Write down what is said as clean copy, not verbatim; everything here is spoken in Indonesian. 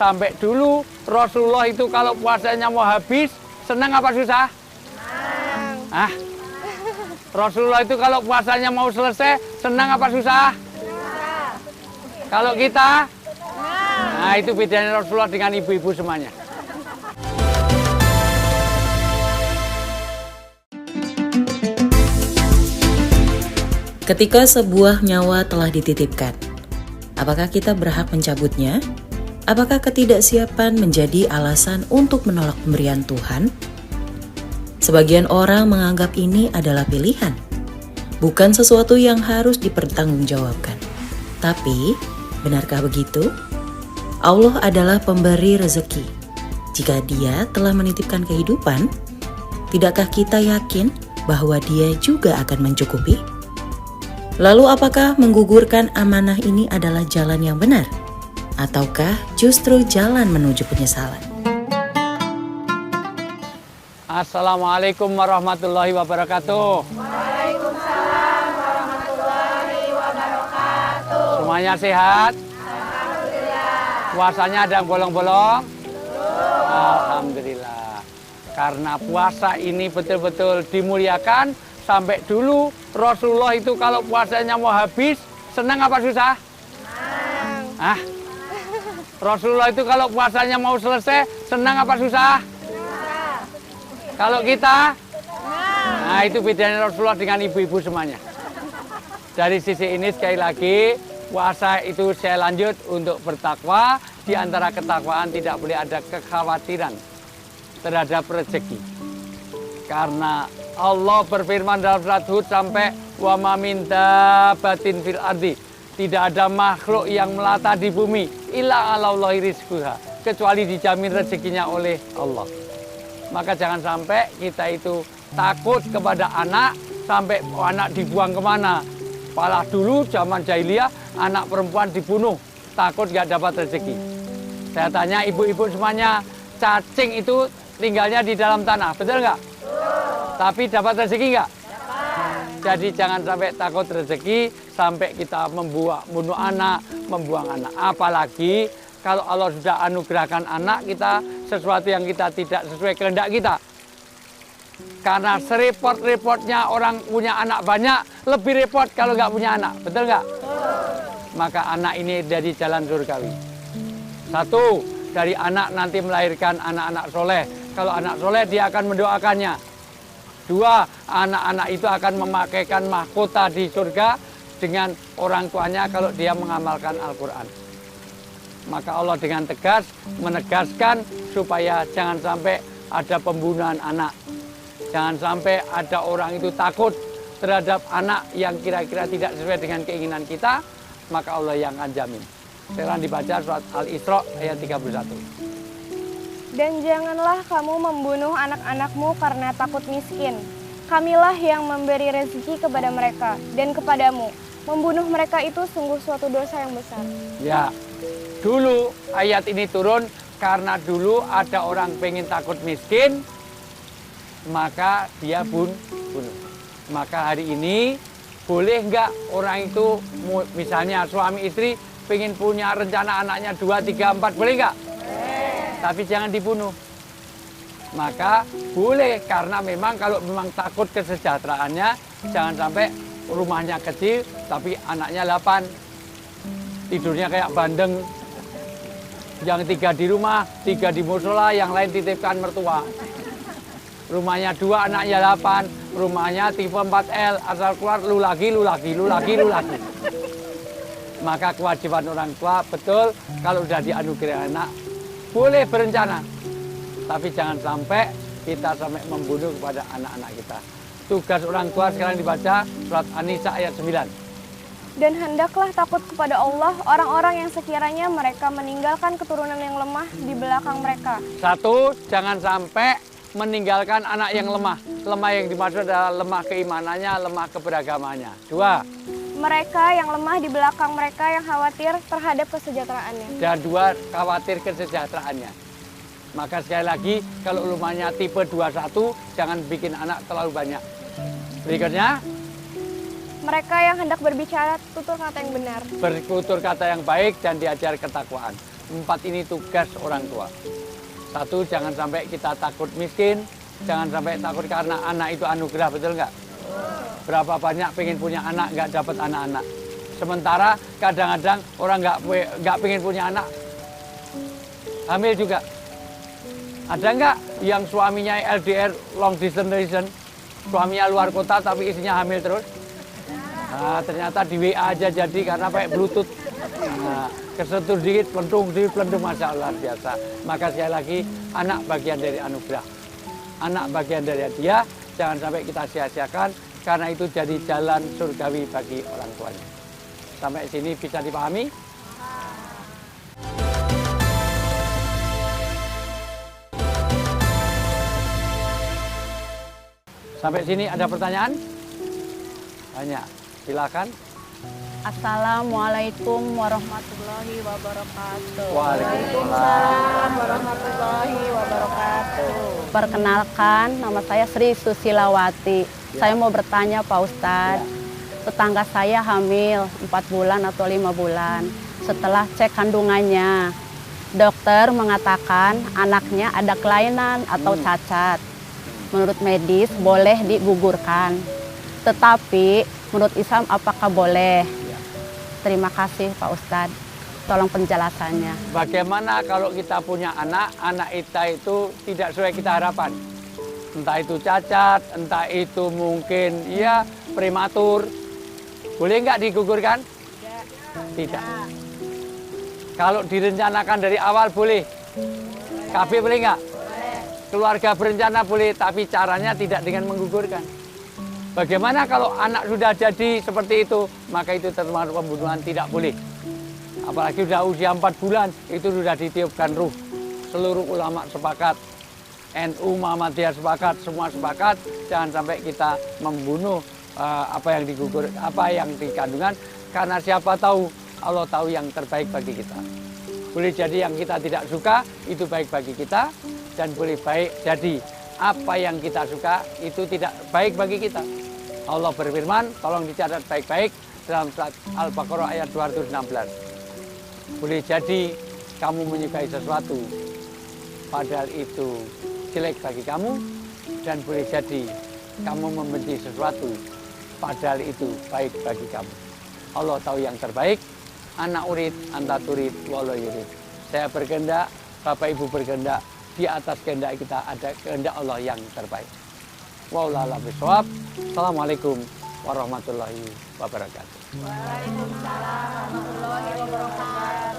Sampai dulu Rasulullah itu kalau puasanya mau habis, senang apa susah? Senang. Ah, Rasulullah itu kalau puasanya mau selesai, senang apa susah? Susah. Kalau kita? Senang. Nah, itu bedanya Rasulullah dengan ibu-ibu semuanya. Ketika sebuah nyawa telah dititipkan, apakah kita berhak mencabutnya? Apakah ketidaksiapan menjadi alasan untuk menolak pemberian Tuhan? Sebagian orang menganggap ini adalah pilihan, bukan sesuatu yang harus dipertanggungjawabkan. Tapi, benarkah begitu? Allah adalah pemberi rezeki. Jika Dia telah menitipkan kehidupan, tidakkah kita yakin bahwa Dia juga akan mencukupi? Lalu apakah menggugurkan amanah ini adalah jalan yang benar? Ataukah justru jalan menuju penyesalan? Assalamualaikum warahmatullahi wabarakatuh. Waalaikumsalam warahmatullahi wabarakatuh. Semuanya sehat? Alhamdulillah. Puasanya ada yang bolong-bolong? Alhamdulillah. Karena puasa ini betul-betul dimuliakan, sampai dulu Rasulullah itu kalau puasanya mau habis, senang apa susah? Senang. Ah, Rasulullah itu kalau puasanya mau selesai, senang apa susah? Susah. Kalau kita? Senang. Nah, itu bedanya Rasulullah dengan ibu-ibu semuanya. Dari sisi ini sekali lagi, puasa itu saya lanjut untuk bertakwa. Di antara ketakwaan tidak boleh ada kekhawatiran terhadap rezeki. Karena Allah berfirman dalam surat Hud sampai wa ma min dabbatin fil ardi. Tidak ada makhluk yang melata di bumi illa 'alallahi rizquha, kecuali dijamin rezekinya oleh Allah. Maka jangan sampai kita itu takut kepada anak sampai anak dibuang kemana. Malah dulu zaman jahiliyah anak perempuan dibunuh, takut nggak dapat rezeki. Saya tanya ibu-ibu semuanya, cacing itu tinggalnya di dalam tanah, betul nggak? Tapi dapat rezeki nggak? Jadi jangan sampai takut rezeki sampai kita membunuh anak, membuang anak. Apalagi kalau Allah sudah anugerahkan anak kita sesuatu yang kita tidak sesuai kehendak kita. Karena serepot-repotnya orang punya anak banyak, lebih repot kalau nggak punya anak. Betul nggak? Maka anak ini dari jalan surgawi. Satu, dari anak nanti melahirkan anak-anak soleh. Kalau anak soleh dia akan mendoakannya. Dua, anak-anak itu akan memakaikan mahkota di surga dengan orang tuanya kalau dia mengamalkan Al-Quran. Maka Allah dengan tegas menegaskan supaya jangan sampai ada pembunuhan anak. Jangan sampai ada orang itu takut terhadap anak yang kira-kira tidak sesuai dengan keinginan kita, maka Allah yang akan jamin. Sekarang dibaca surat Al-Isra ayat 31. Dan janganlah kamu membunuh anak-anakmu karena takut miskin. Kamilah yang memberi rezeki kepada mereka dan kepadamu. Membunuh mereka itu sungguh suatu dosa yang besar. Ya, dulu ayat ini turun karena dulu ada orang pengen takut miskin, maka dia bunuh. Maka hari ini boleh nggak orang itu misalnya suami istri pengen punya rencana anaknya 2, 3, 4, boleh nggak? Tapi jangan dibunuh. Maka boleh karena memang kalau memang takut kesejahteraannya, jangan sampai rumahnya kecil tapi anaknya 8. Tidurnya kayak bandeng. Yang 3 di rumah, 3 di musola, yang lain titipkan mertua. Rumahnya 2, anaknya 8. Rumahnya tipe 4L, asal keluar lu lagi. Maka kewajiban orang tua betul kalau sudah dianugerahi anak, boleh berencana, tapi jangan sampai kita sampai membunuh kepada anak-anak kita. Tugas orang tua sekarang dibaca surat An-Nisa ayat 9. Dan hendaklah takut kepada Allah orang-orang yang sekiranya mereka meninggalkan keturunan yang lemah di belakang mereka. Satu, jangan sampai meninggalkan anak yang lemah. Lemah yang dimaksud adalah lemah keimanannya, lemah keberagamannya. 2, Mereka yang lemah di belakang mereka yang khawatir terhadap kesejahteraannya. dan 2, khawatir kesejahteraannya. Maka sekali lagi, kalau rumahnya tipe 21, jangan bikin anak terlalu banyak. Berikutnya, Mereka yang hendak berbicara tutur kata yang benar. bertutur kata yang baik dan diajar ketakwaan. 4 ini tugas orang tua. 1, jangan sampai kita takut miskin, jangan sampai takut karena anak itu anugerah, betul nggak? Berapa banyak pengen punya anak nggak dapat anak-anak. Sementara kadang-kadang orang nggak pengen punya anak, hamil juga. Ada nggak yang suaminya LDR, long distance relation, suaminya luar kota tapi istrinya hamil terus? Nah, ternyata di WA aja jadi karena pakai Bluetooth. Nah, kesentuh dikit, pelendung, Masya Allah, biasa. Maka sekali lagi, anak bagian dari anugerah. Anak bagian dari hadiah, jangan sampai kita sia-siakan, karena itu jadi jalan surgawi bagi orang tuanya. Sampai sini bisa dipahami? Sampai sini ada pertanyaan? Banyak. Silakan. Assalamualaikum warahmatullahi wabarakatuh. Waalaikumsalam warahmatullahi wabarakatuh. Perkenalkan, nama saya Sri Susilawati. Saya mau bertanya Pak Ustadz. Tetangga saya hamil 4 bulan atau 5 bulan. Setelah cek kandungannya, dokter mengatakan anaknya ada kelainan atau cacat. Menurut medis boleh digugurkan. Tetapi menurut Islam apakah boleh? Terima kasih Pak Ustadz, tolong penjelasannya. Bagaimana kalau kita punya anak kita itu tidak sesuai kita harapan. Entah itu cacat, entah itu mungkin ya prematur. Boleh nggak digugurkan? Tidak. Kalau direncanakan dari awal boleh. KB boleh nggak? Keluarga berencana boleh, tapi caranya tidak dengan menggugurkan. Bagaimana kalau anak sudah jadi seperti itu, maka itu termasuk pembunuhan, tidak boleh. Apalagi sudah usia 4 bulan, itu sudah ditiupkan ruh. Seluruh ulama sepakat, NU, Muhammadiyah sepakat, semua sepakat, jangan sampai kita membunuh apa yang digugur, apa yang dikandungan, karena siapa tahu, Allah tahu yang terbaik bagi kita. Boleh jadi yang kita tidak suka, itu baik bagi kita, dan boleh baik jadi apa yang kita suka itu tidak baik bagi kita. Allah berfirman, tolong dicatat baik-baik dalam surat Al-Baqarah ayat 216. Boleh jadi kamu menyukai sesuatu, padahal itu jelek bagi kamu, dan boleh jadi kamu membenci sesuatu, padahal itu baik bagi kamu. Allah tahu yang terbaik. Anak urid, anta turid, wallahu yurid. Saya berkehendak, Bapak Ibu berkehendak, di atas kehendak kita ada kehendak Allah yang terbaik. Wallahu a'lam bishawab. Assalamualaikum warahmatullahi wabarakatuh. Waalaikumsalam warahmatullahi wabarakatuh.